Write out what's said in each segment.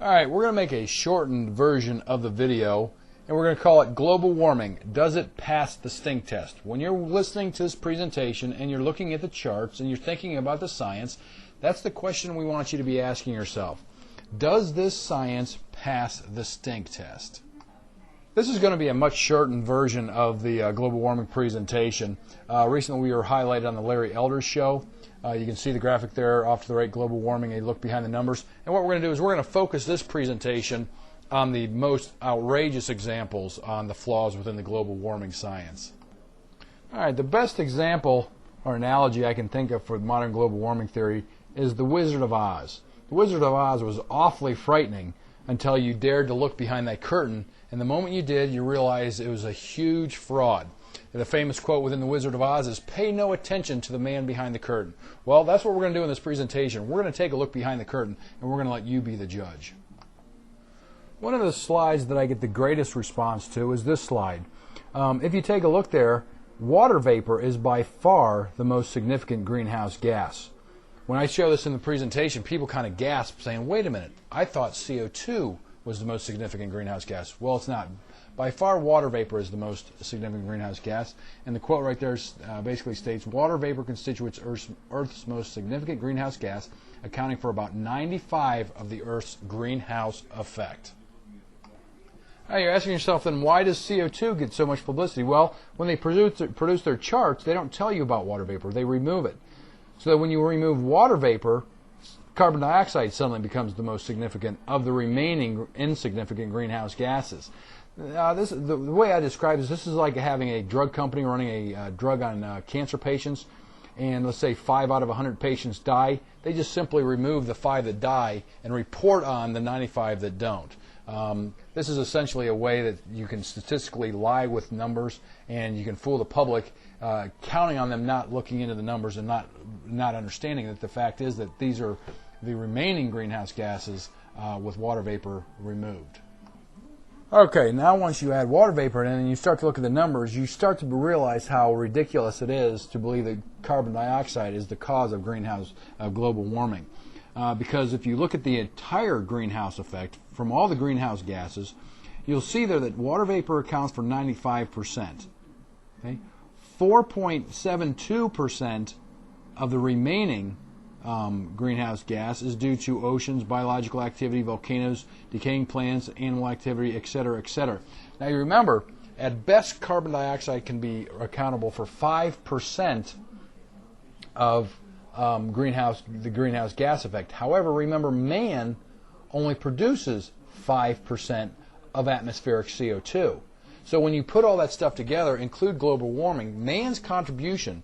Alright, we're going to make a shortened version of the video, and we're going to call it Global Warming. Does it pass the stink test? When you're listening to this presentation and you're looking at the charts and you're thinking about the science, that's the question we want you to be asking yourself. Does this science pass the stink test? This is going to be a much shortened version of the global warming presentation. Recently we were highlighted on the Larry Elders show. You can see the graphic there off to the right, global warming, a look behind the numbers. And what we're going to do is we're going to focus this presentation on the most outrageous examples on the flaws within the global warming science. All right, the best example or analogy I can think of for modern global warming theory is the Wizard of Oz. The Wizard of Oz was awfully frightening until you dared to look behind that curtain, and the moment you did, you realized it was a huge fraud. And the famous quote within the Wizard of Oz is, "Pay no attention to the man behind the curtain." Well, that's what we're going to do in this presentation. We're going to take a look behind the curtain, and we're going to let you be the judge. One of the slides that I get the greatest response to is this slide. If you take a look there, water vapor is by far the most significant greenhouse gas. When I show this in the presentation, people kind of gasp, saying, wait a minute, I thought CO2 was the most significant greenhouse gas. Well, it's not. By far, water vapor is the most significant greenhouse gas. And the quote right there basically states, water vapor constitutes Earth's most significant greenhouse gas, accounting for about 95% of the Earth's greenhouse effect. Now you're asking yourself, then why does CO2 get so much publicity? Well, when they produce their charts, they don't tell you about water vapor. They remove it. So that when you remove water vapor, carbon dioxide suddenly becomes the most significant of the remaining insignificant greenhouse gases. The way I describe this is like having a drug company running a drug on cancer patients, and let's say 5 out of 100 patients die. They just simply remove the 5 that die and report on the 95 that don't. This is essentially a way that you can statistically lie with numbers, and you can fool the public, counting on them not looking into the numbers and not understanding that the fact is that these are the remaining greenhouse gases with water vapor removed. Okay, now once you add water vapor in and you start to look at the numbers, you start to realize how ridiculous it is to believe that carbon dioxide is the cause of global warming. Because if you look at the entire greenhouse effect from all the greenhouse gases, you'll see there that water vapor accounts for 95%. Okay? 4.72% of the remaining greenhouse gas is due to oceans, biological activity, volcanoes, decaying plants, animal activity, etc., etc. Now you remember, at best, carbon dioxide can be accountable for 5% of the greenhouse gas effect. However, remember, man only produces 5% of atmospheric CO2. So when you put all that stuff together, include global warming, man's contribution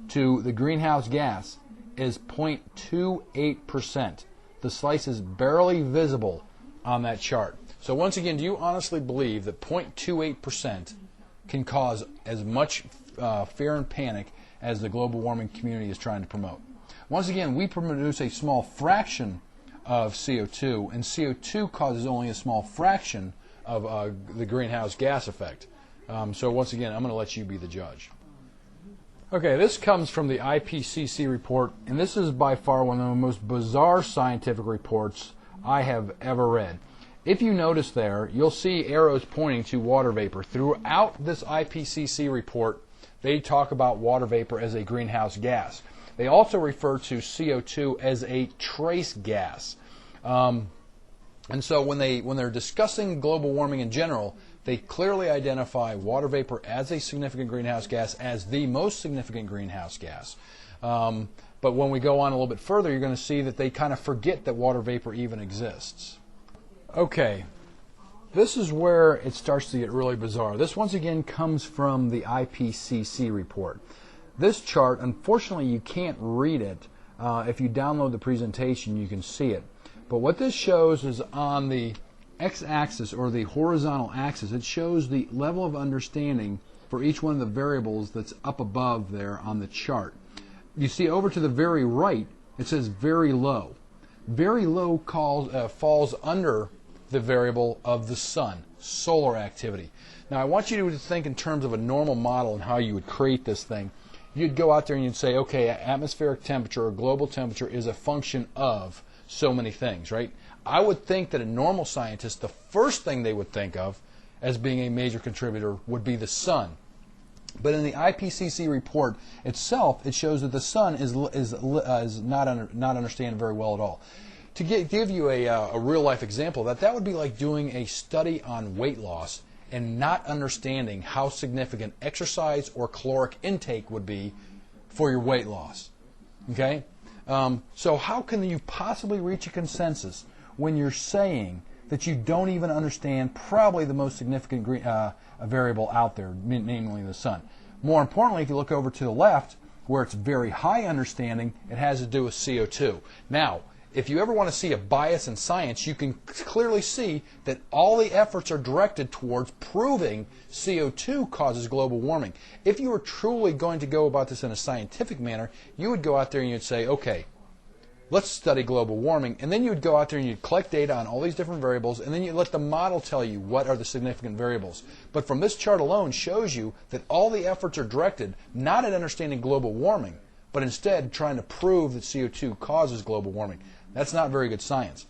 to the greenhouse gas is 0.28%. The slice is barely visible on that chart. So once again, do you honestly believe that 0.28% can cause as much fear and panic as the global warming community is trying to promote? Once again, we produce a small fraction of CO2, and CO2 causes only a small fraction of the greenhouse gas effect. So once again, I'm going to let you be the judge. Okay, this comes from the IPCC report, and this is by far one of the most bizarre scientific reports I have ever read. If you notice there, you'll see arrows pointing to water vapor. Throughout this IPCC report, they talk about water vapor as a greenhouse gas. They also refer to CO2 as a trace gas. And so when they're discussing global warming in general, they clearly identify water vapor as a significant greenhouse gas, as the most significant greenhouse gas. But when we go on a little bit further, you're going to see that they kind of forget that water vapor even exists. Okay, this is where it starts to get really bizarre. This once again comes from the IPCC report. This chart, unfortunately, you can't read it. If you download the presentation, you can see it. But what this shows is on the x-axis, or the horizontal axis, it shows the level of understanding for each one of the variables that's up above there on the chart. You see over to the very right, it says very low. Very low falls under the variable of the sun, solar activity. Now I want you to think in terms of a normal model and how you would create this thing. You'd go out there and you'd say, okay, atmospheric temperature or global temperature is a function of so many things, right? I would think that a normal scientist, the first thing they would think of as being a major contributor would be the sun. But in the IPCC report itself, it shows that the sun is not understood very well at all. To give you a real-life example, that would be like doing a study on weight loss and not understanding how significant exercise or caloric intake would be for your weight loss. Okay? So how can you possibly reach a consensus when you're saying that you don't even understand probably the most significant variable out there, namely the sun? More importantly, if you look over to the left, where it's very high understanding, it has to do with CO2. Now, if you ever want to see a bias in science, you can clearly see that all the efforts are directed towards proving CO2 causes global warming. If you were truly going to go about this in a scientific manner, you would go out there and you'd say, okay, let's study global warming, and then you would go out there and you'd collect data on all these different variables, and then you let the model tell you what are the significant variables. But from this chart alone shows you that all the efforts are directed not at understanding global warming, but instead trying to prove that CO2 causes global warming. That's not very good science,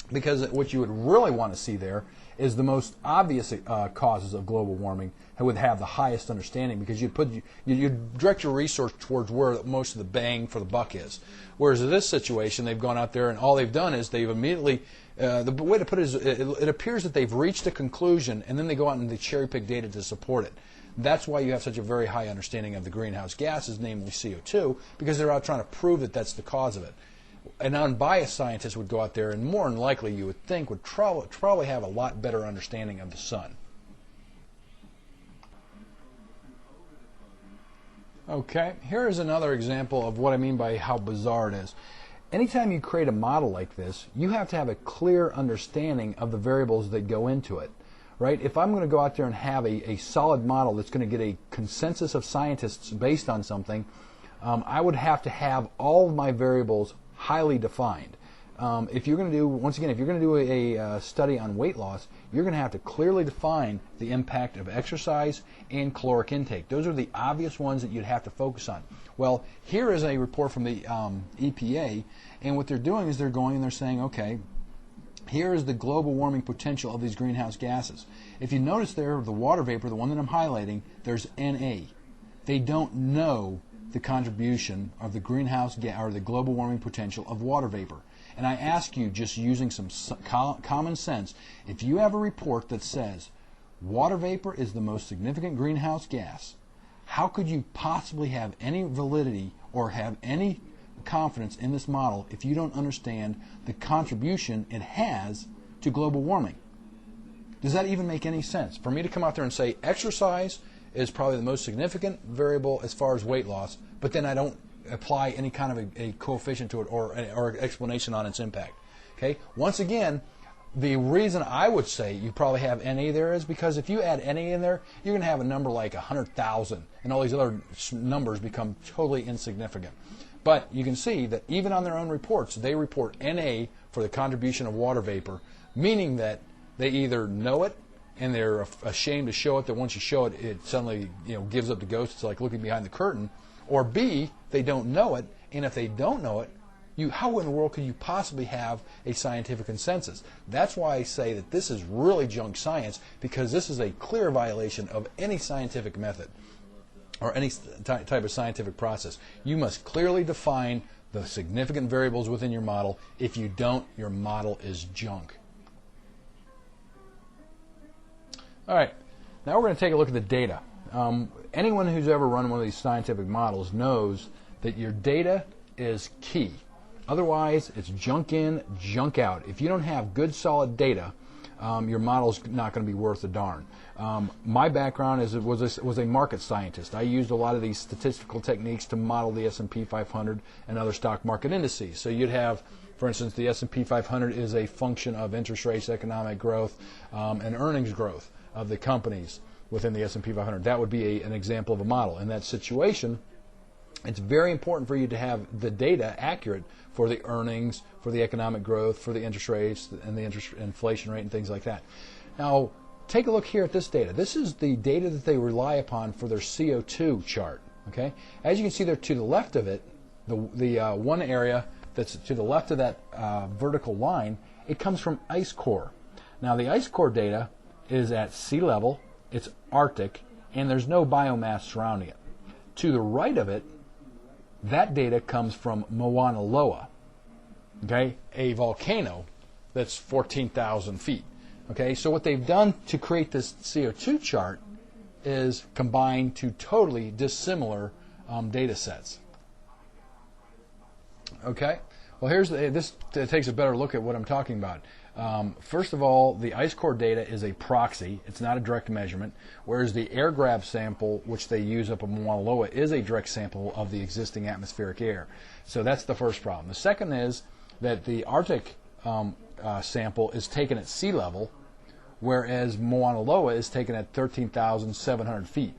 because what you would really want to see there is the most obvious causes of global warming that would have the highest understanding, because you'd direct your resource towards where most of the bang for the buck is. Whereas in this situation, they've gone out there and all they've done is they've immediately, the way to put it is, it appears that they've reached a conclusion and then they go out and they cherry pick data to support it. That's why you have such a very high understanding of the greenhouse gases, namely CO2, because they're out trying to prove that that's the cause of it. An unbiased scientist would go out there and more than likely, you would think, would probably have a lot better understanding of the sun. Okay, here is another example of what I mean by how bizarre it is. Anytime you create a model like this, you have to have a clear understanding of the variables that go into it. Right? If I'm going to go out there and have a solid model that's going to get a consensus of scientists based on something, I would have to have all of my variables highly defined. If you're going to do, once again, if you're going to do a study on weight loss, you're going to have to clearly define the impact of exercise and caloric intake. Those are the obvious ones that you'd have to focus on. Well, here is a report from the EPA, and what they're doing is they're going and they're saying, okay, here is the global warming potential of these greenhouse gases. If you notice there, the water vapor, the one that I'm highlighting, there's Na. They don't know the contribution of the greenhouse gas or the global warming potential of water vapor. And I ask you, just using some common sense, if you have a report that says water vapor is the most significant greenhouse gas, how could you possibly have any validity or have any confidence in this model if you don't understand the contribution it has to global warming? Does that even make any sense? For me to come out there and say exercise is probably the most significant variable as far as weight loss, but then I don't apply any kind of a coefficient to it or explanation on its impact. Okay. Once again, the reason I would say you probably have Na there is because if you add Na in there, you're going to have a number like 100,000, and all these other numbers become totally insignificant. But you can see that even on their own reports, they report Na for the contribution of water vapor, meaning that they either know it and they're ashamed to show it, that once you show it, it suddenly gives up the ghost. It's like looking behind the curtain. Or B, they don't know it, and if they don't know it, how in the world could you possibly have a scientific consensus? That's why I say that this is really junk science, because this is a clear violation of any scientific method or any type of scientific process. You must clearly define the significant variables within your model. If you don't, your model is junk. All right, now we're going to take a look at the data. Anyone who's ever run one of these scientific models knows that your data is key. Otherwise, it's junk in, junk out. If you don't have good, solid data, your model's not going to be worth a darn. My background was a market scientist. I used a lot of these statistical techniques to model the S&P 500 and other stock market indices. So you'd have, for instance, the S&P 500 is a function of interest rates, economic growth, and earnings growth of the companies within the S&P 500. That would be an example of a model. In that situation, it's very important for you to have the data accurate for the earnings, for the economic growth, for the interest rates, and the inflation rate, and things like that. Now, take a look here at this data. This is the data that they rely upon for their CO2 chart. Okay, as you can see there to the left of it, the one area that's to the left of that vertical line It comes from ice core. Now the ice core data is at sea level, it's Arctic, and there's no biomass surrounding it. To the right of it, that data comes from Mauna Loa, okay, a volcano that's 14,000 feet. Okay, so what they've done to create this CO2 chart is combine two totally dissimilar data sets. Okay, well this takes a better look at what I'm talking about. First of all, the ice core data is a proxy. It's not a direct measurement, whereas the air grab sample, which they use up at Mauna Loa, is a direct sample of the existing atmospheric air. So that's the first problem. The second is that the Arctic sample is taken at sea level, whereas Mauna Loa is taken at 13,700 feet.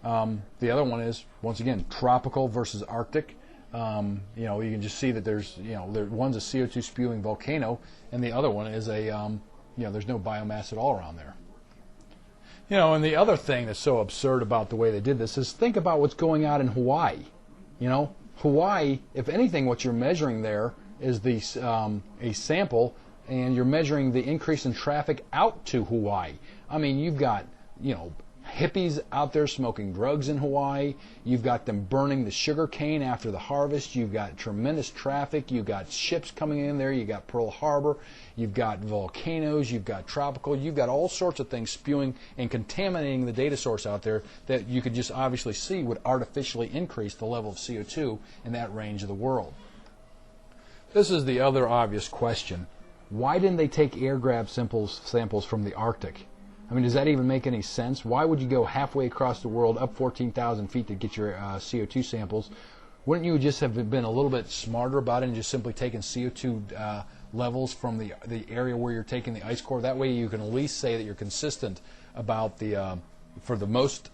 The other one is, once again, tropical versus Arctic. You can just see that there's, one's a CO2 spewing volcano, and the other one is a, there's no biomass at all around there. And the other thing that's so absurd about the way they did this is think about what's going on in Hawaii. Hawaii, if anything, what you're measuring there is a sample, and you're measuring the increase in traffic out to Hawaii. I mean, you've got, hippies out there smoking drugs in Hawaii. You've got them burning the sugar cane after the harvest. You've got tremendous traffic. You've got ships coming in there. You've got Pearl Harbor. You've got volcanoes. You've got tropical. You've got all sorts of things spewing and contaminating the data source out there that you could just obviously see would artificially increase the level of CO2 in that range of the world. This is the other obvious question. Why didn't they take air grab samples from the Arctic? I mean, does that even make any sense? Why would you go halfway across the world, up 14,000 feet to get your CO2 samples? Wouldn't you just have been a little bit smarter about it and just simply taken CO2 levels from the area where you're taking the ice core? That way you can at least say that you're consistent about for the most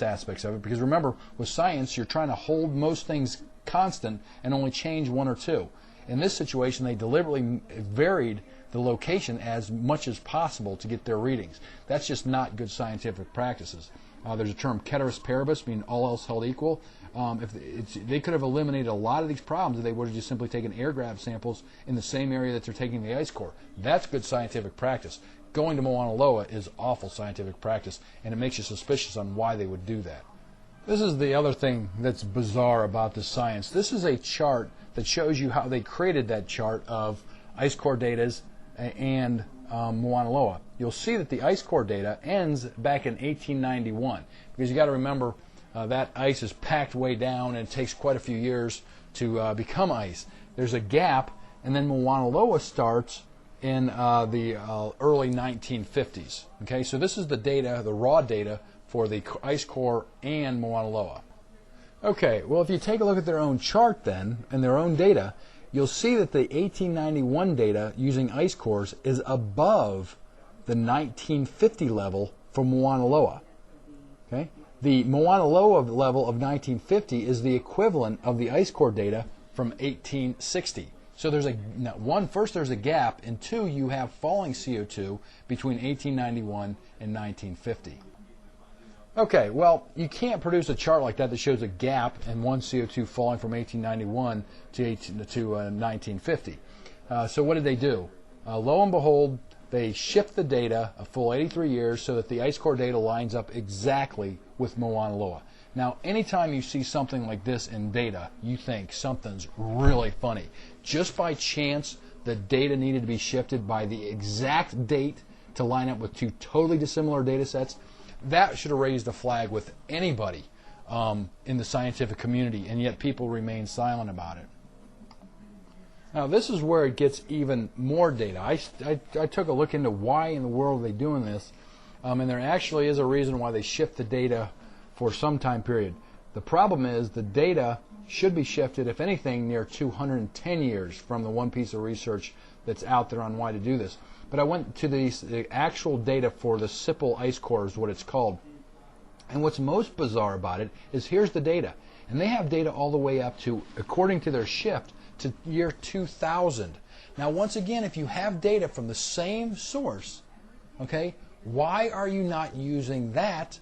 aspects of it. Because remember, with science, you're trying to hold most things constant and only change one or two. In this situation, they deliberately varied the location as much as possible to get their readings. That's just not good scientific practices. There's a term, ceteris paribus, meaning all else held equal. They could have eliminated a lot of these problems if they would have just simply taken air grab samples in the same area that they're taking the ice core. That's good scientific practice. Going to Mauna Loa is awful scientific practice, and it makes you suspicious on why they would do that. This is the other thing that's bizarre about this science. This is a chart that shows you how they created that chart of ice core data and Mauna Loa. You'll see that the ice core data ends back in 1891, because you got to remember that ice is packed way down and it takes quite a few years to become ice. There's a gap, and then Mauna Loa starts in the early 1950s. Okay, so this is the data, the raw data for the ice core and Mauna Loa. Okay, well, if you take a look at their own chart then and their own data, you'll see that the 1891 data using ice cores is above the 1950 level for Mauna Loa. Okay? The Mauna Loa level of 1950 is the equivalent of the ice core data from 1860. So there's first there's a gap, and two, you have falling CO2 between 1891 and 1950. Okay, well, you can't produce a chart like that shows a gap in one CO2 falling from 1891 to 1950. So what did they do? Lo and behold, they shift the data a full 83 years so that the ice core data lines up exactly with Mauna Loa. Now, anytime you see something like this in data, you think something's really funny. Just by chance, the data needed to be shifted by the exact date to line up with two totally dissimilar data sets. That should have raised a flag with anybody in the scientific community, and yet people remain silent about it. Now, this is where it gets even more data. I took a look into why in the world are they doing this, and there actually is a reason why they shift the data for some time period. The problem is the data should be shifted, if anything, near 210 years from the one piece of research that's out there on why to do this. But I went to the actual data for the SIPL ice core is what it's called. And what's most bizarre about it is here's the data. And they have data all the way up to, according to their shift, to year 2000. Now, once again, if you have data from the same source, okay, why are you not using that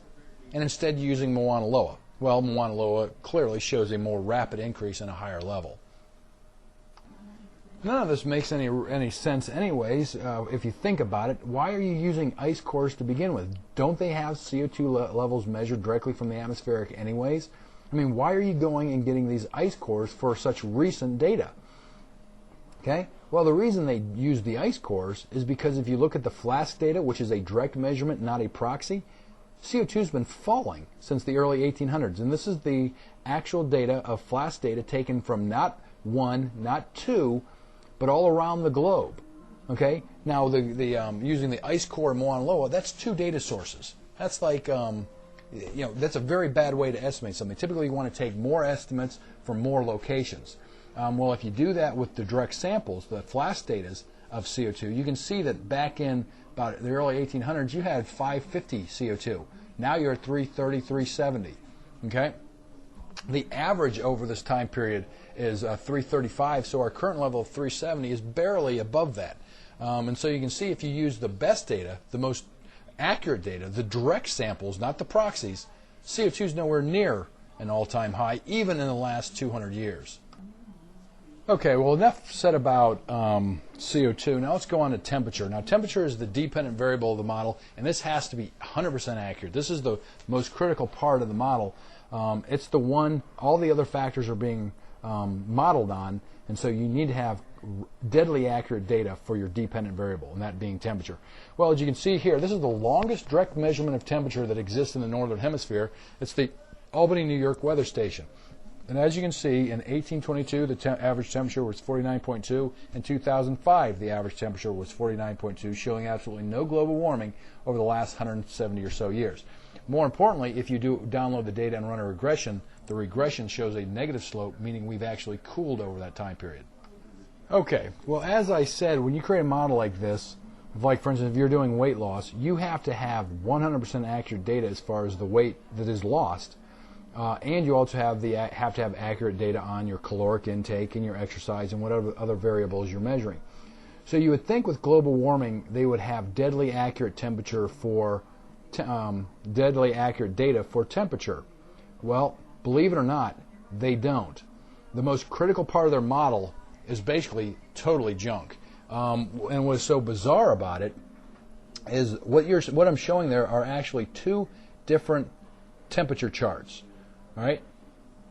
and instead using Mauna Loa? Well, Mauna Loa clearly shows a more rapid increase and a higher level. None of this makes any sense anyways. If you think about it, why are you using ice cores to begin with? Don't they have CO2 levels measured directly from the atmospheric anyways? I mean, why are you going and getting these ice cores for such recent data? Okay? Well, the reason they use the ice cores is because if you look at the FLASK data, which is a direct measurement, not a proxy, CO2 has been falling since the early 1800s. And this is the actual data of FLASK data taken from not one, not two, but all around the globe. Okay? Now, using the ice core in Mauna Loa, that's two data sources. That's like, that's a very bad way to estimate something. Typically, you want to take more estimates from more locations. Well, if you do that with the direct samples, the FLASK data of CO2, you can see that back in about the early 1800s, you had 550 CO2. Now you're at 330, 370. Okay? The average over this time period is 335, so our current level of 370 is barely above that. And so you can see if you use the best data, the most accurate data, the direct samples, not the proxies, CO2 is nowhere near an all-time high, even in the last 200 years. Okay, well, enough said about CO2. Now let's go on to temperature. Now, temperature is the dependent variable of the model, and this has to be 100% accurate. This is the most critical part of the model. It's the one all the other factors are being modeled on, and so you need to have deadly accurate data for your dependent variable, and that being temperature. Well, as you can see here, this is the longest direct measurement of temperature that exists in the northern hemisphere. It's the Albany, New York weather station. And as you can see, in 1822, the average temperature was 49.2. In 2005, the average temperature was 49.2, showing absolutely no global warming over the last 170 or so years. More importantly, if you do download the data and run a regression, the regression shows a negative slope, meaning we've actually cooled over that time period. Okay, well, as I said, when you create a model like this, like for instance, if you're doing weight loss, you have to have 100% accurate data as far as the weight that is lost. And you also have to have accurate data on your caloric intake and your exercise and whatever other variables you're measuring. So you would think with global warming they would have deadly accurate temperature for deadly accurate data for temperature. Well, believe it or not, they don't. The most critical part of their model is basically totally junk. And what's so bizarre about it is what I'm showing there are actually two different temperature charts. All right.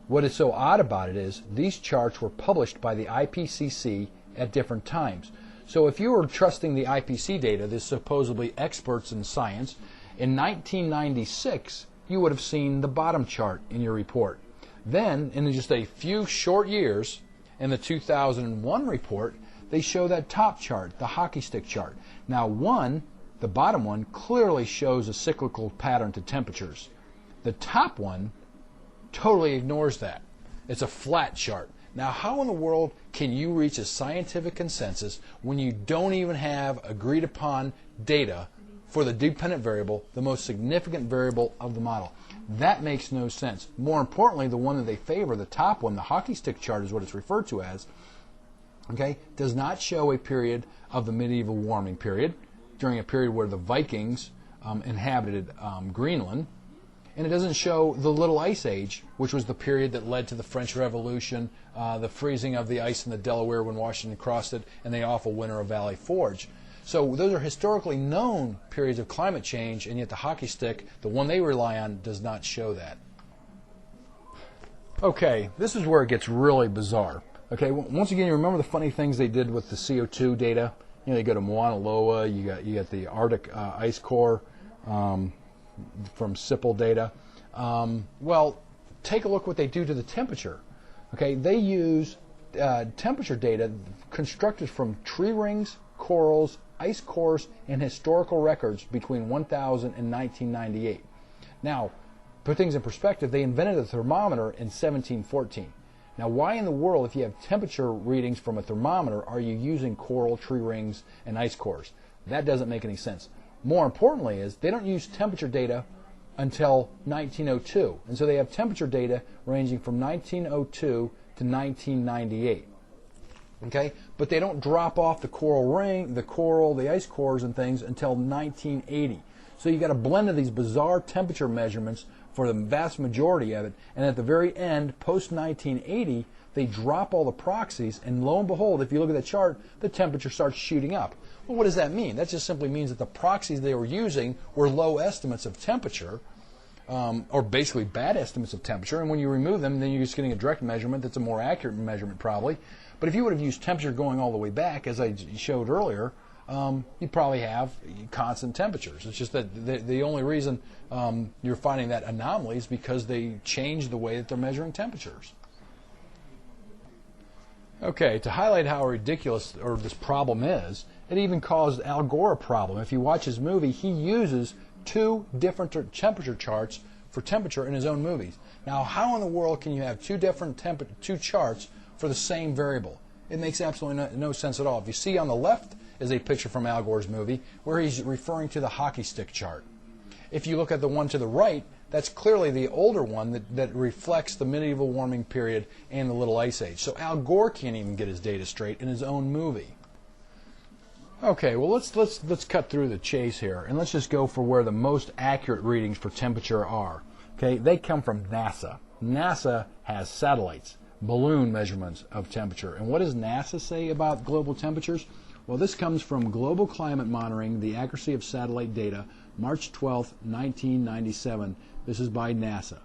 What is so odd about it is these charts were published by the IPCC at different times. So if you were trusting the IPCC data, the supposedly experts in science, in 1996 you would have seen the bottom chart in your report. Then, in just a few short years, in the 2001 report, they show that top chart, the hockey stick chart. Now, the bottom one, clearly shows a cyclical pattern to temperatures. The top one totally ignores that. It's a flat chart. Now, how in the world can you reach a scientific consensus when you don't even have agreed upon data for the dependent variable, the most significant variable of the model? That makes no sense. More importantly, the one that they favor, the top one, the hockey stick chart is what it's referred to as, okay, does not show a period of the medieval warming period, during a period where the Vikings inhabited Greenland. And it doesn't show the Little Ice Age, which was the period that led to the French Revolution, the freezing of the ice in the Delaware when Washington crossed it, and the awful winter of Valley Forge. So those are historically known periods of climate change, and yet the hockey stick, the one they rely on, does not show that. Okay, this is where it gets really bizarre. Okay, once again, you remember the funny things they did with the CO2 data? You know, you go to Mauna Loa, you got the Arctic ice core, from SIPL data. Well, take a look what they do to the temperature. Okay, they use temperature data constructed from tree rings, corals, ice cores, and historical records between 1000 and 1998. Now, put things in perspective, they invented a thermometer in 1714. Now, why in the world, if you have temperature readings from a thermometer, are you using coral, tree rings, and ice cores? That doesn't make any sense. More importantly is they don't use temperature data until 1902. And so they have temperature data ranging from 1902 to 1998. Okay? But they don't drop off the coral ring, the coral, the ice cores and things until 1980. So you got a blend of these bizarre temperature measurements for the vast majority of it, and at the very end, post-1980, they drop all the proxies, and lo and behold, if you look at the chart, the temperature starts shooting up. Well, what does that mean? That just simply means that the proxies they were using were low estimates of temperature, or basically bad estimates of temperature, and when you remove them, then you're just getting a direct measurement that's a more accurate measurement probably. But if you would have used temperature going all the way back, as I showed earlier, you'd probably have constant temperatures. It's just that the only reason you're finding that anomaly is because they changed the way that they're measuring temperatures. Okay, to highlight how ridiculous this problem is, it even caused Al Gore a problem. If you watch his movie, he uses two different temperature charts for temperature in his own movies. Now, how in the world can you have two charts for the same variable? It makes absolutely no sense at all. If you see on the left is a picture from Al Gore's movie where he's referring to the hockey stick chart. If you look at the one to the right, that's clearly the older one that reflects the medieval warming period and the Little Ice Age. So Al Gore can't even get his data straight in his own movie. Okay, well let's cut through the chase here, and let's just go for where the most accurate readings for temperature are. Okay, they come from NASA. NASA has satellites, balloon measurements of temperature. And what does NASA say about global temperatures? Well, this comes from Global Climate Monitoring, the Accuracy of Satellite Data, March 12, 1997. This is by NASA.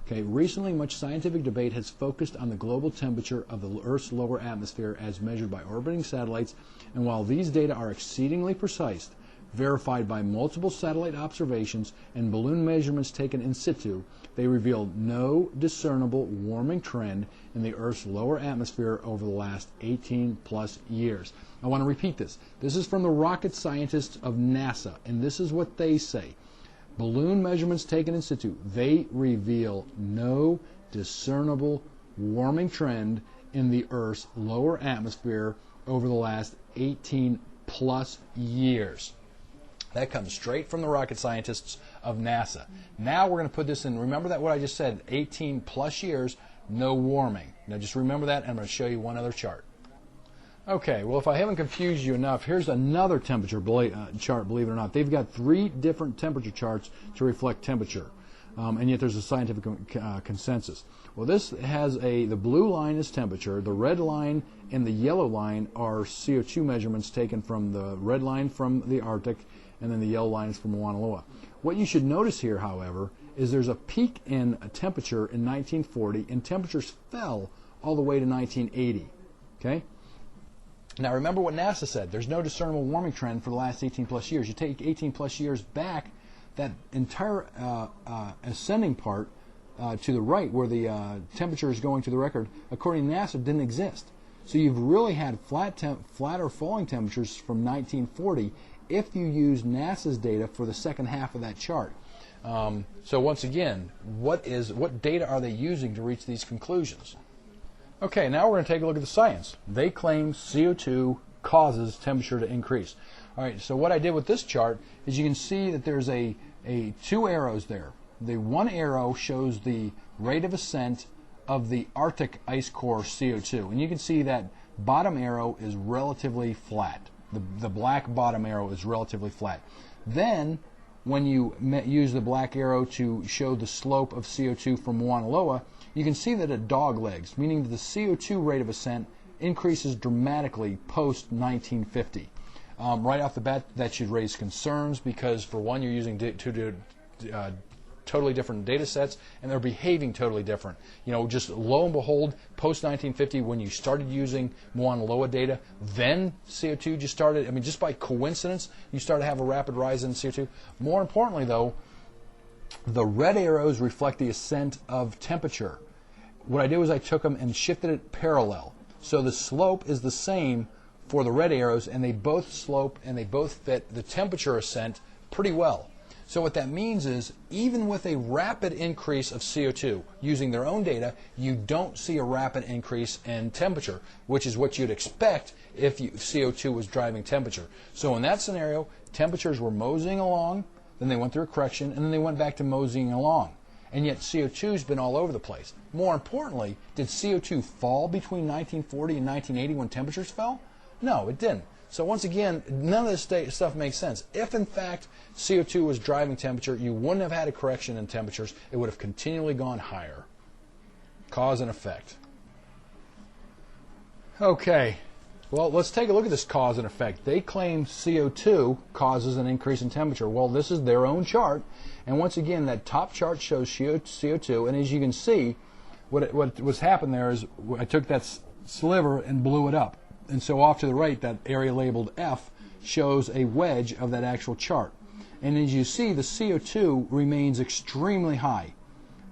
Okay, recently, much scientific debate has focused on the global temperature of the Earth's lower atmosphere as measured by orbiting satellites, and while these data are exceedingly precise, verified by multiple satellite observations and balloon measurements taken in situ, they reveal no discernible warming trend in the Earth's lower atmosphere over the last 18 plus years. I want to repeat this. This is from the rocket scientists of NASA, and this is what they say. Balloon measurements taken in situ, they reveal no discernible warming trend in the Earth's lower atmosphere over the last 18 plus years. That comes straight from the rocket scientists of NASA. Now we're going to put this in, remember that what I just said, 18 plus years, no warming. Now just remember that, and I'm going to show you one other chart. Okay, well if I haven't confused you enough, here's another temperature chart, believe it or not. They've got three different temperature charts to reflect temperature, and yet there's a scientific consensus. Well, this has the blue line is temperature, the red line and the yellow line are CO2 measurements taken from the red line from the Arctic, and then the yellow line is from Mauna Loa. What you should notice here, however, is there's a peak in temperature in 1940, and temperatures fell all the way to 1980. Okay? Now remember what NASA said. There's no discernible warming trend for the last 18 plus years. You take 18 plus years back, that entire ascending part to the right where the temperature is going to the record, according to NASA, didn't exist. So you've really had flatter falling temperatures from 1940 if you use NASA's data for the second half of that chart. So once again, what data are they using to reach these conclusions? Okay, now we're going to take a look at the science. They claim CO2 causes temperature to increase. All right, so what I did with this chart is you can see that there's two arrows there. The one arrow shows the rate of ascent of the Arctic ice core CO2, and you can see that bottom arrow is relatively flat. The black bottom arrow is relatively flat. Then, when you use the black arrow to show the slope of CO2 from Mauna Loa, you can see that it doglegs, meaning that the CO2 rate of ascent increases dramatically post-1950. Right off the bat, that should raise concerns because, for one, you're using two totally different data sets, and they're behaving totally different. You know, just lo and behold, post-1950, when you started using Mauna Loa data, then CO2 just started, I mean, just by coincidence, you started to have a rapid rise in CO2. More importantly, though, the red arrows reflect the ascent of temperature. What I did was I took them and shifted it parallel. So the slope is the same for the red arrows, and they both slope and they both fit the temperature ascent pretty well. So what that means is, even with a rapid increase of CO2, using their own data, you don't see a rapid increase in temperature, which is what you'd expect if CO2 was driving temperature. So in that scenario, temperatures were moseying along, then they went through a correction, and then they went back to moseying along. And yet CO2's been all over the place. More importantly, did CO2 fall between 1940 and 1980 when temperatures fell? No, it didn't. So once again, none of this stuff makes sense. If in fact CO2 was driving temperature, you wouldn't have had a correction in temperatures. It would have continually gone higher. Cause and effect. Okay, well, let's take a look at this cause and effect. They claim CO2 causes an increase in temperature. Well, this is their own chart, and once again, that top chart shows CO2, and as you can see, what was happened there is I took that sliver and blew it up. And so off to the right, that area labeled F shows a wedge of that actual chart. And as you see, the CO2 remains extremely high,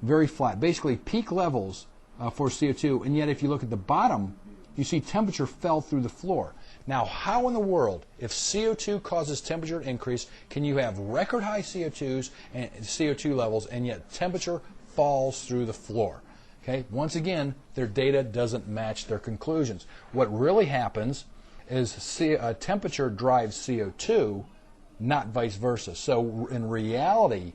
very flat, basically peak levels for CO2. And yet if you look at the bottom, you see temperature fell through the floor. Now, how in the world, if CO2 causes temperature to increase, can you have record high CO2 levels and yet temperature falls through the floor? Okay, once again, their data doesn't match their conclusions. What really happens is temperature drives CO2, not vice versa. So in reality,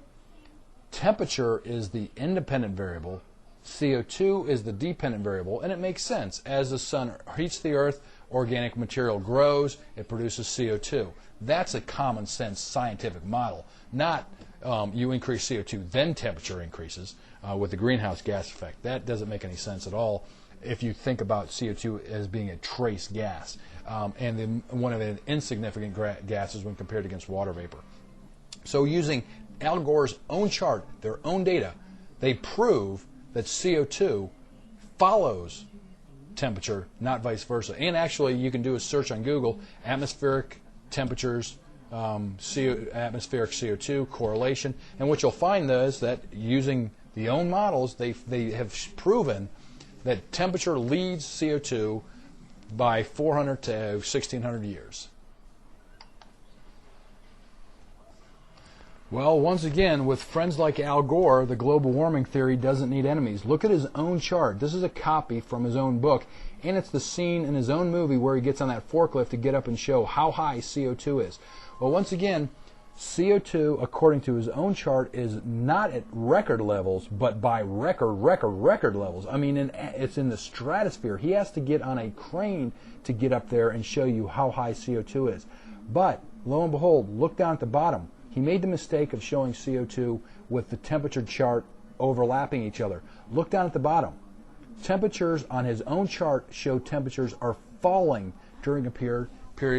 temperature is the independent variable, CO2 is the dependent variable, and it makes sense. As the sun heats the earth, organic material grows, it produces CO2. That's a common sense scientific model, not you increase CO2, then temperature increases with the greenhouse gas effect. That doesn't make any sense at all if you think about CO2 as being a trace gas and one of the insignificant gases when compared against water vapor. So using Al Gore's own chart, their own data, they prove that CO2 follows temperature, not vice versa. And actually, you can do a search on Google, atmospheric temperatures, atmospheric CO2 correlation, and what you'll find is that using the own models, they have proven that temperature leads CO2 by 400 to 1,600 years. Well, once again, with friends like Al Gore, the global warming theory doesn't need enemies. Look at his own chart. This is a copy from his own book, and it's the scene in his own movie where he gets on that forklift to get up and show how high CO2 is. Well, once again, CO2, according to his own chart, is not at record levels, but by record levels. I mean, it's in the stratosphere. He has to get on a crane to get up there and show you how high CO2 is. But, lo and behold, look down at the bottom. He made the mistake of showing CO2 with the temperature chart overlapping each other. Look down at the bottom. Temperatures on his own chart show temperatures are falling during a period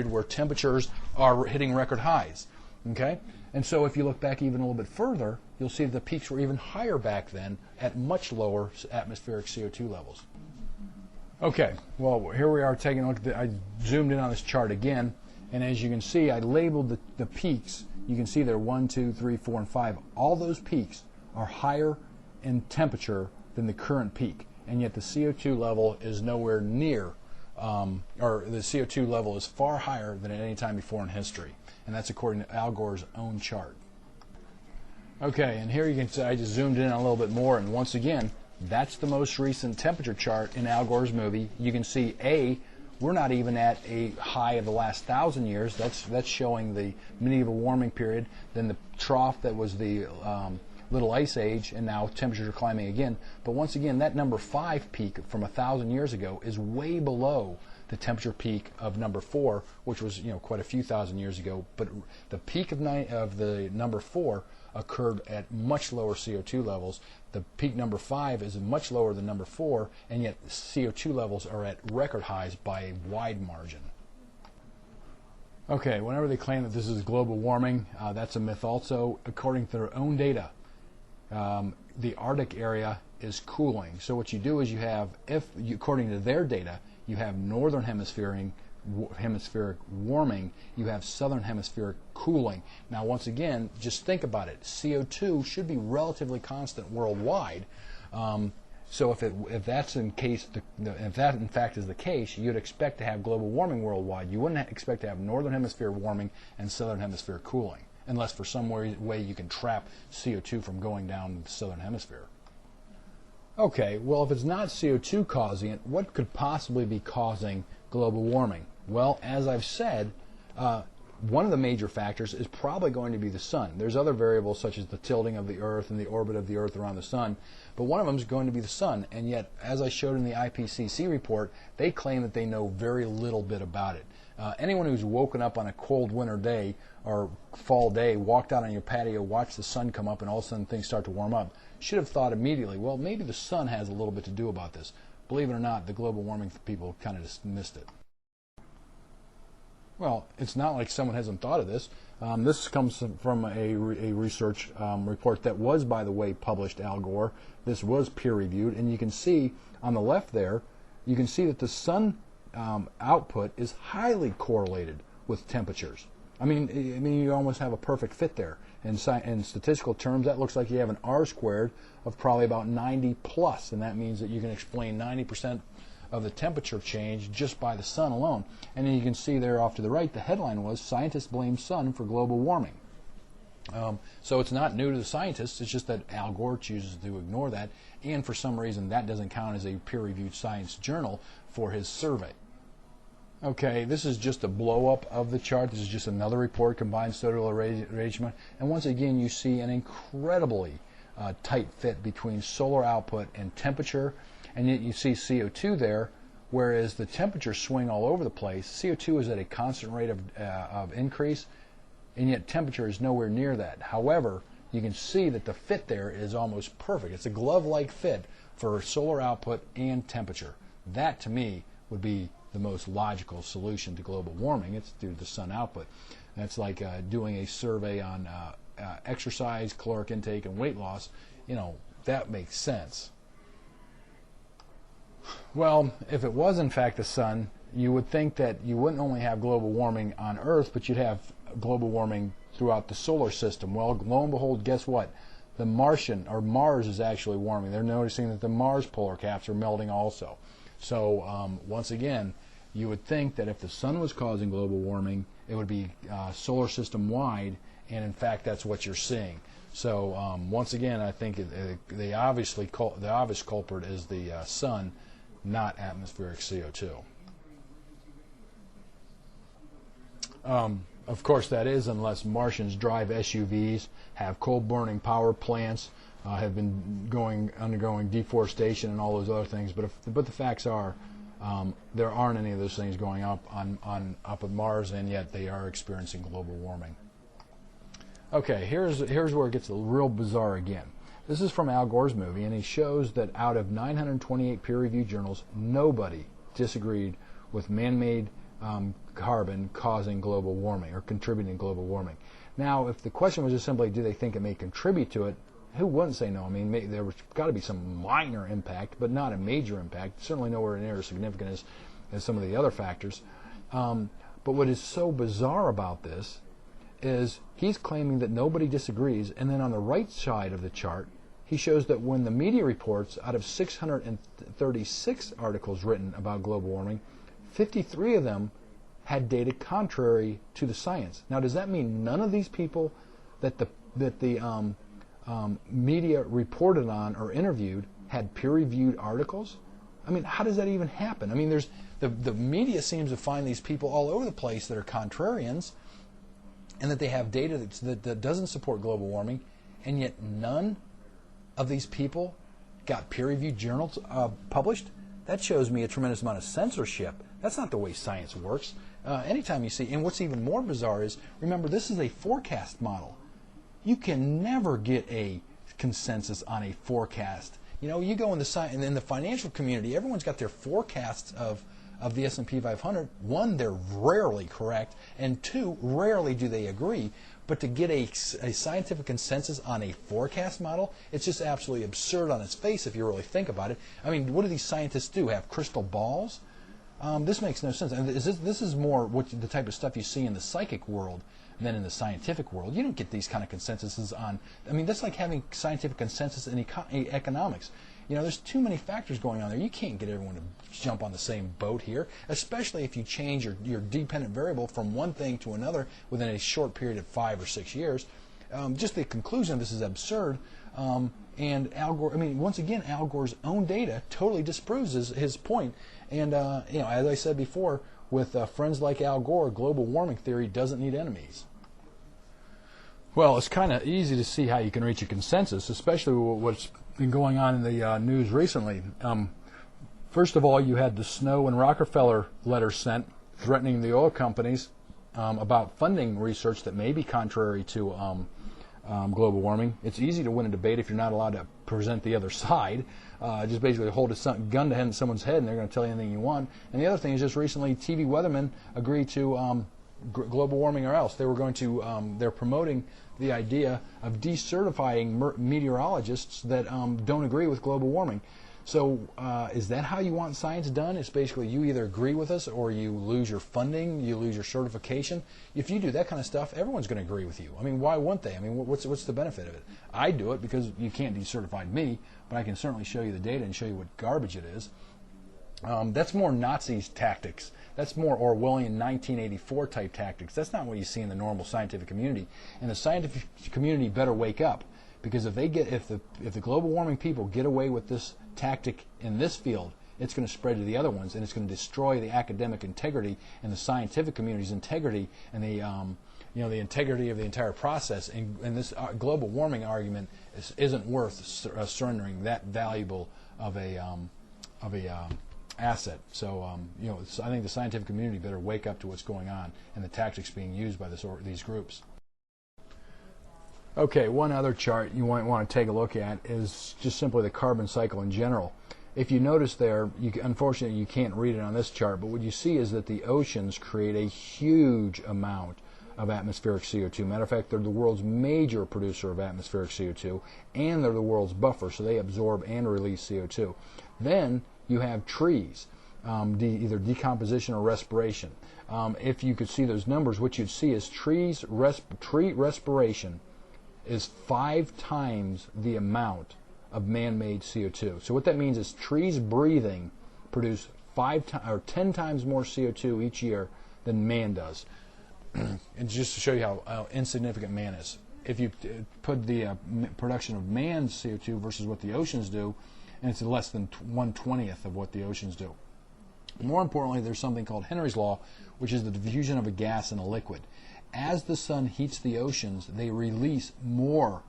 where temperatures are hitting record highs. Okay? And so if you look back even a little bit further, you'll see the peaks were even higher back then at much lower atmospheric CO2 levels. Okay, well, here we are taking a look at I zoomed in on this chart again, and as you can see, I labeled the peaks. You can see they're 1, 2, 3, 4, and 5. All those peaks are higher in temperature than the current peak, and yet the CO2 level is nowhere near, or the CO2 level is far higher than at any time before in history, and that's according to Al Gore's own chart. Okay, and here you can see I just zoomed in a little bit more, and once again, that's the most recent temperature chart in Al Gore's movie. You can see we're not even at a high of the last 1,000 years. That's showing the medieval warming period. Then the trough that was the Little Ice Age, and now temperatures are climbing again. But once again, that number 5 peak from 1,000 years ago is way below the temperature peak of number 4, which was quite a few thousand years ago. But the peak of the number 4 occurred at much lower CO2 levels. The peak number 5 is much lower than number 4, and yet CO2 levels are at record highs by a wide margin. Okay, whenever they claim that this is global warming, that's a myth also. According to their own data, the Arctic area is cooling. So what you do is according to their data, you have northern hemispheric warming, you have southern hemispheric cooling. Now, once again, just think about it. CO2 should be relatively constant worldwide. So if that in fact is the case, you'd expect to have global warming worldwide. You wouldn't expect to have northern hemisphere warming and southern hemisphere cooling, unless for some way you can trap CO2 from going down the southern hemisphere. Okay, well, if it's not CO2 causing it, what could possibly be causing global warming? Well, as I've said, one of the major factors is probably going to be the sun. There's other variables such as the tilting of the Earth and the orbit of the Earth around the sun, but one of them is going to be the sun. And yet, as I showed in the IPCC report, they claim that they know very little bit about it. Anyone who's woken up on a cold winter day or fall day, walked out on your patio, watched the sun come up, and all of a sudden things start to warm up, should have thought immediately, well, maybe the sun has a little bit to do about this. Believe it or not, the global warming people kind of dismissed it. Well, it's not like someone hasn't thought of this. This comes from a research report that was, by the way, published, Al Gore. This was peer-reviewed, and you can see on the left there, you can see that the sun output is highly correlated with temperatures. I mean, you almost have a perfect fit there. In statistical terms, that looks like you have an R-squared of probably about 90 plus, and that means that you can explain 90% of the temperature change just by the sun alone. And then you can see there off to the right, the headline was, "Scientists blame sun for global warming." So it's not new to the scientists, it's just that Al Gore chooses to ignore that, and for some reason that doesn't count as a peer-reviewed science journal for his survey. Okay, this is just a blow-up of the chart. This is just another report, combined total arrangement. And once again, you see an incredibly tight fit between solar output and temperature. And yet you see CO2 there, whereas the temperatures swing all over the place. CO2 is at a constant rate of increase, and yet temperature is nowhere near that. However, you can see that the fit there is almost perfect. It's a glove-like fit for solar output and temperature. That, to me, would be the most logical solution to global warming. It's due to the sun output. That's like doing a survey on exercise, caloric intake, and weight loss. You know, that makes sense. Well, if it was in fact the sun, you would think that you wouldn't only have global warming on Earth, but you'd have global warming throughout the solar system. Well, lo and behold, guess what? The Martian, or Mars, is actually warming. They're noticing that the Mars polar caps are melting also. So once again, you would think that if the sun was causing global warming, it would be solar system wide, and in fact that's what you're seeing. So once again, I think the obvious culprit is the sun, not atmospheric CO2. Of course, that is unless Martians drive SUVs, have coal-burning power plants, have been undergoing deforestation and all those other things. But the facts are, there aren't any of those things going up at Mars, and yet they are experiencing global warming. Okay, here's where it gets real bizarre again. This is from Al Gore's movie, and he shows that out of 928 peer-reviewed journals, nobody disagreed with man-made carbon causing global warming or contributing to global warming. Now, if the question was just simply, do they think it may contribute to it, who wouldn't say no? I mean, there was got to be some minor impact, but not a major impact. Certainly nowhere near as significant as some of the other factors. But what is so bizarre about this is he's claiming that nobody disagrees, and then on the right side of the chart, he shows that when the media reports, out of 636 articles written about global warming, 53 of them had data contrary to the science. Now, does that mean none of these people that the media reported on or interviewed had peer-reviewed articles? I mean, how does that even happen? I mean, there's the media seems to find these people all over the place that are contrarians, and that they have data that doesn't support global warming, and yet none of these people got peer-reviewed journals published. That shows me a tremendous amount of censorship. That's not the way science works. Anytime you see, and what's even more bizarre is, remember, this is a forecast model. You can never get a consensus on a forecast. You know, you go in the financial community, everyone's got their forecasts of the S&P 500. One, they're rarely correct, and two, rarely do they agree. But to get a scientific consensus on a forecast model, it's just absolutely absurd on its face if you really think about it. I mean, what do these scientists do? Have crystal balls? This makes no sense. And this is more the type of stuff you see in the psychic world than in the scientific world. You don't get these kind of consensuses on. I mean, that's like having scientific consensus in economics. You know, there's too many factors going on there. You can't get everyone to jump on the same boat here, especially if you change your dependent variable from one thing to another within a short period of 5 or 6 years. Just the conclusion of this is absurd. And Al Gore, I mean, once again, Al Gore's own data totally disproves his point. And, you know, as I said before, with friends like Al Gore, global warming theory doesn't need enemies. Well, it's kind of easy to see how you can reach a consensus, especially what's been going on in the news recently. First of all, you had the Snow and Rockefeller letter sent threatening the oil companies about funding research that may be contrary to global warming. It's easy to win a debate if you're not allowed to present the other side. Just basically hold a gun to someone's head and they're going to tell you anything you want. And the other thing is just recently TV weathermen agreed to global warming or else. They were going to, they're promoting the idea of decertifying meteorologists that don't agree with global warming. So is that how you want science done? It's basically you either agree with us or you lose your funding, you lose your certification. If you do that kind of stuff, everyone's going to agree with you. I mean, why wouldn't they? I mean, what's the benefit of it? I do it because you can't decertify me, but I can certainly show you the data and show you what garbage it is. That's more Nazi tactics. That's more Orwellian 1984 type tactics. That's not what you see in the normal scientific community. And the scientific community better wake up, because if the global warming people get away with this tactic in this field, it's going to spread to the other ones, and it's going to destroy the academic integrity and the scientific community's integrity and the integrity of the entire process. And this global warming argument isn't worth surrendering that valuable of a asset. So I think the scientific community better wake up to what's going on and the tactics being used by these groups. Okay, one other chart you might want to take a look at is just simply the carbon cycle in general. If you notice there, unfortunately you can't read it on this chart, but what you see is that the oceans create a huge amount of atmospheric CO2. Matter of fact, they're the world's major producer of atmospheric CO2, and they're the world's buffer, so they absorb and release CO2. Then you have trees, either decomposition or respiration. If you could see those numbers, what you'd see is tree respiration is 5 times the amount of man-made CO2. So what that means is trees breathing produce 10 times more CO2 each year than man does. And just to show you how insignificant man is, if you put the production of man's CO2 versus what the oceans do, and it's less than 1/20th of what the oceans do. More importantly, there's something called Henry's Law, which is the diffusion of a gas in a liquid. As the sun heats the oceans, they release more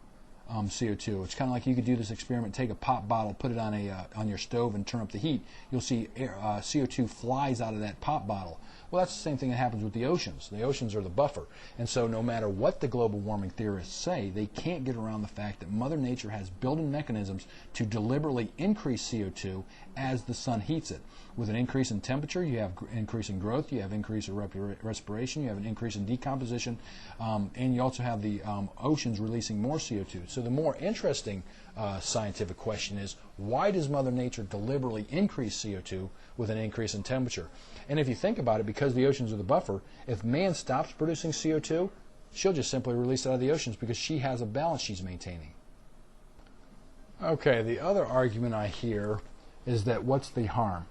CO2. It's kind of like you could do this experiment, take a pop bottle, put it on your stove and turn up the heat. You'll see CO2 flies out of that pop bottle. Well, that's the same thing that happens with the oceans. The oceans are the buffer. And so no matter what the global warming theorists say, they can't get around the fact that Mother Nature has built-in mechanisms to deliberately increase CO2 as the sun heats it. With an increase in temperature, you have increase in growth, you have increase in respiration, you have an increase in decomposition, and you also have the oceans releasing more CO2. So the more interesting scientific question is, why does Mother Nature deliberately increase CO2 with an increase in temperature? And if you think about it, because the oceans are the buffer, if man stops producing CO2, she'll just simply release it out of the oceans because she has a balance she's maintaining. Okay, the other argument I hear is that what's the harm?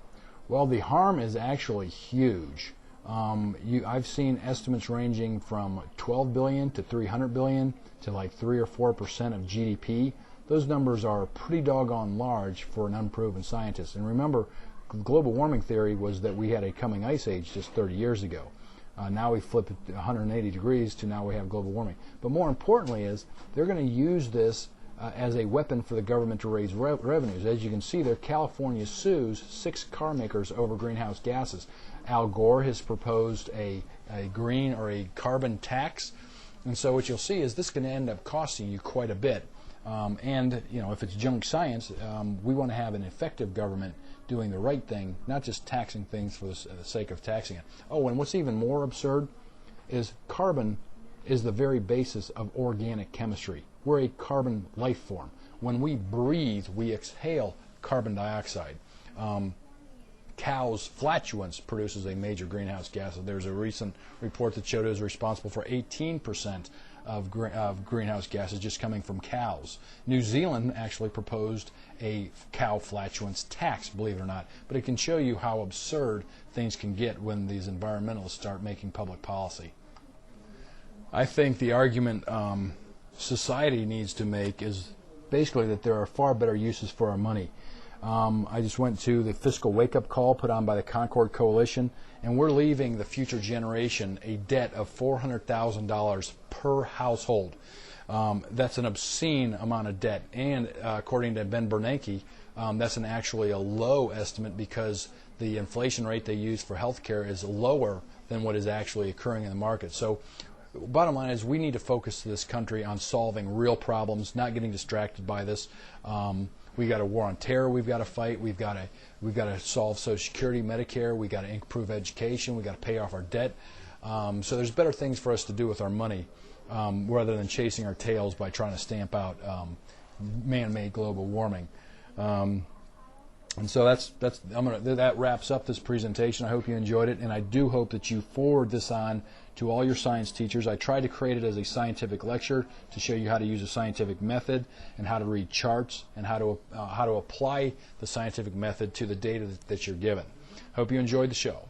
Well, the harm is actually huge. I've seen estimates ranging from 12 billion to 300 billion to like 3 or 4% of GDP. Those numbers are pretty doggone large for an unproven scientist. And remember, global warming theory was that we had a coming ice age just 30 years ago. Now we flip it 180 degrees to now we have global warming. But more importantly is they're going to use this as a weapon for the government to raise revenues. As you can see there, California sues 6 car makers over greenhouse gases. Al Gore has proposed a green or a carbon tax. And so what you'll see is this is going to end up costing you quite a bit. And if it's junk science, we want to have an effective government doing the right thing, not just taxing things for the sake of taxing it. Oh, and what's even more absurd is carbon is the very basis of organic chemistry. We're a carbon life form. When we breathe, we exhale carbon dioxide. Cows' flatulence produces a major greenhouse gas. There's a recent report that showed it was responsible for 18% of greenhouse gases just coming from cows. New Zealand actually proposed a cow flatulence tax, believe it or not, but it can show you how absurd things can get when these environmentalists start making public policy. I think the argument society needs to make is basically that there are far better uses for our money. I just went to the fiscal wake-up call put on by the Concord Coalition, and we're leaving the future generation a debt of $400,000 per household. That's an obscene amount of debt, and according to Ben Bernanke, that's actually a low estimate because the inflation rate they use for healthcare is lower than what is actually occurring in the market. So bottom line is we need to focus this country on solving real problems, not getting distracted by this. We got a war on terror we've got to fight. We've got to solve Social Security, Medicare. We've got to improve education. We've got to pay off our debt. So there's better things for us to do with our money rather than chasing our tails by trying to stamp out man-made global warming. And so that wraps up this presentation. I hope you enjoyed it, and I do hope that you forward this on to all your science teachers. I tried to create it as a scientific lecture to show you how to use a scientific method and how to read charts and how to apply the scientific method to the data that you're given. Hope you enjoyed the show.